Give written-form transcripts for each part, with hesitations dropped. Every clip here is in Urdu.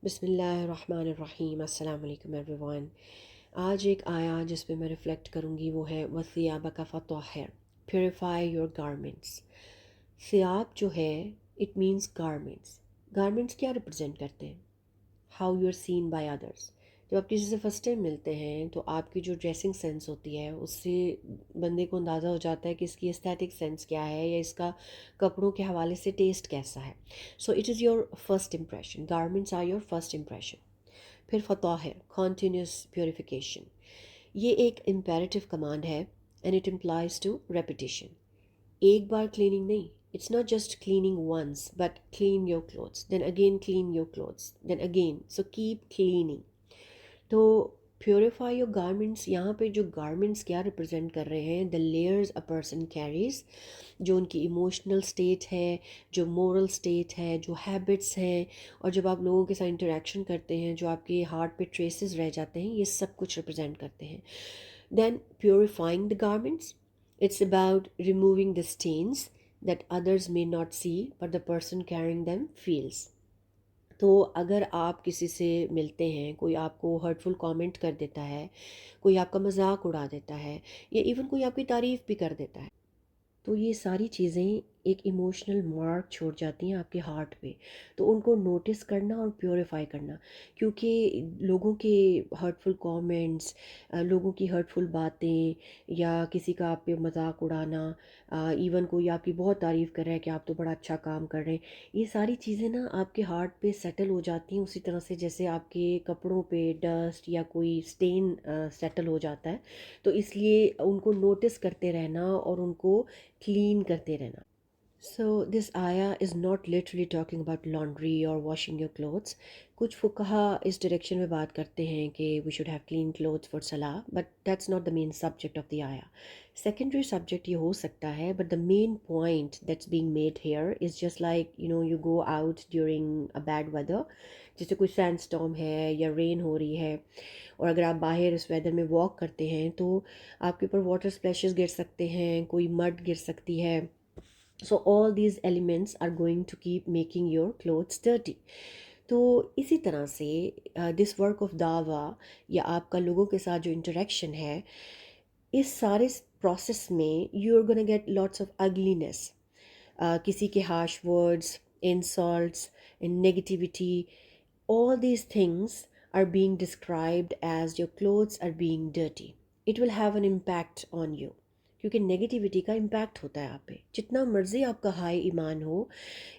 بسم اللہ الرحمن الرحیم۔ السلام علیکم ایوری ون۔ آج ایک آیا جس پہ میں ریفلیکٹ کروں گی وہ ہے وَثِيَابَكَ فَطَهِّرْ، پیوریفائی یور گارمنٹس۔ ثیاب جو ہے اٹ مینس گارمنٹس۔ گارمنٹس کیا ریپرزینٹ کرتے ہیں؟ How you are seen by others. جب آپ کسی سے فرسٹ ٹائم ملتے ہیں تو آپ کی جو ڈریسنگ سینس ہوتی ہے اس سے بندے کو اندازہ ہو جاتا ہے کہ اس کی استھیٹک سینس کیا ہے یا اس کا کپڑوں کے حوالے سے ٹیسٹ کیسا ہے۔ So it is your first impression, garments are your first impression. پھر فطاہر، کنٹینیوس پیوریفیکیشن، یہ ایک امپیریٹیو کمانڈ ہے and it implies to repetition. ایک بار کلیننگ نہیں، it's not just cleaning once but clean your clothes then again clean your clothes then again, so keep cleaning. تو پیوریفائی یور گارمنٹس، یہاں پہ جو گارمنٹس کیا ریپرزینٹ کر رہے ہیں؟ The layers a person carries, جو ان کی ایموشنل اسٹیٹ ہے، جو مورل اسٹیٹ ہے، جو ہیبٹس ہیں، اور جب آپ لوگوں کے ساتھ انٹریکشن کرتے ہیں جو آپ کے ہارٹ پہ ٹریسز رہ جاتے ہیں، یہ سب کچھ ریپرزینٹ کرتے ہیں۔ Then purifying the garments, it's about removing the stains that others may not see but the person carrying them feels۔ تو اگر آپ کسی سے ملتے ہیں، کوئی آپ کو ہرٹفل کامنٹ کر دیتا ہے، کوئی آپ کا مذاق اڑا دیتا ہے، یا ایون کوئی آپ کی تعریف بھی کر دیتا ہے، تو یہ ساری چیزیں ایک ایموشنل مارک چھوڑ جاتی ہیں آپ کے ہارٹ پہ۔ تو ان کو نوٹس کرنا اور پیوریفائی کرنا، کیونکہ لوگوں کے ہرٹفل کامنٹس، لوگوں کی ہرٹفل باتیں، یا کسی کا آپ پہ مذاق اڑانا، ایون کوئی آپ کی بہت تعریف کر رہا ہے کہ آپ تو بڑا اچھا کام کر رہے ہیں، یہ ساری چیزیں نا آپ کے ہارٹ پہ سیٹل ہو جاتی ہیں، اسی طرح سے جیسے آپ کے کپڑوں پہ ڈسٹ یا کوئی اسٹین سیٹل ہو جاتا ہے۔ تو اس لیے ان کو نوٹس کرتے رہنا اور ان کو کلین کرتے رہنا۔ سو دس آیا is not literally talking about laundry اور واشنگ یور کلوتھس۔ کچھ فقہا اس ڈائریکشن میں بات کرتے ہیں کہ we should have clean clothes for صلاح، but that's not the main subject of the آیا۔ سیکنڈری سبجیکٹ یہ ہو سکتا ہے، but the main point that's being made here is just like you go out during a bad weather, جیسے کوئی سینڈ اسٹارم ہے یا رین ہو رہی ہے، اور اگر آپ باہر اس ویدر میں واک کرتے ہیں تو آپ کے اوپر واٹر اسپلیشز گر سکتے ہیں، کوئی مڈ گر سکتی ہے۔ So all these elements are going to keep making your clothes dirty. تو اسی طرح سے دس ورک آف دعویٰ یا آپ کا لوگوں کے ساتھ جو انٹریکشن ہے، اس سارے پروسیس میں you are gonna get lots of ugliness, کسی کے harsh words, insults, negativity, all these things are being described as your clothes are being dirty. It will have an impact on you، کیونکہ نگیٹیوٹی کا امپیکٹ ہوتا ہے آپ پہ، جتنا مرضی آپ کا ہائی ایمان ہو،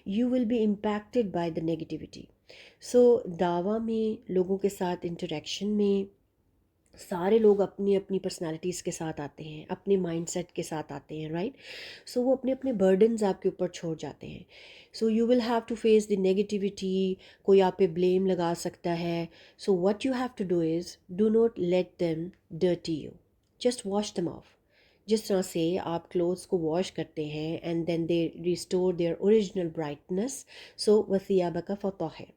you will be impacted by the negativity. So دعویٰ میں، لوگوں کے ساتھ انٹریکشن میں، سارے لوگ اپنی اپنی پرسنالٹیز کے ساتھ آتے ہیں، اپنے مائنڈ سیٹ کے ساتھ آتے ہیں، رائٹ؟ سو وہ اپنے اپنے برڈنز آپ کے اوپر چھوڑ جاتے ہیں۔ So you will have to face the negativity, کوئی آپ پہ بلیم لگا سکتا ہے۔ So what you have to do is do not let them dirty you, just wash them off. جس طرح سے آپ کلوتھس کو واش کرتے ہیں and then they restore their original brightness, so وثیابک فطہر۔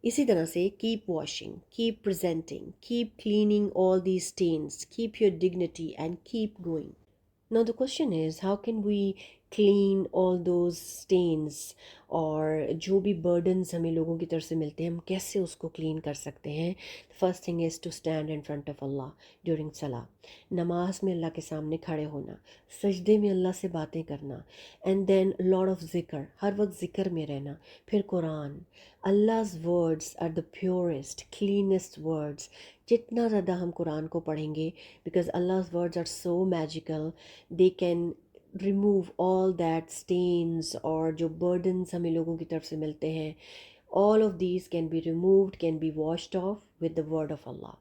اسی طرح سے keep washing, keep presenting, keep cleaning all these stains، keep your dignity and keep going. Now the question is how can we clean all those stains، اور جو بھی burdens ہمیں لوگوں کی طرف سے ملتے ہیں ہم کیسے اس کو کلین کر سکتے ہیں؟ First thing is to stand in front of Allah during salah, نماز میں اللہ کے سامنے کھڑے ہونا، سجدے میں اللہ سے باتیں کرنا، اینڈ دین لاٹ آف ذکر، ہر وقت ذکر میں رہنا۔ پھر قرآن، Allah's words are the purest cleanest words۔ جتنا زیادہ ہم قرآن کو پڑھیں گے، because Allah's words are so magical، they can remove all that stains، اور جو burdens ہمیں لوگوں کی طرف سے ملتے ہیں، all of these can be removed، can be washed off with the word of Allah۔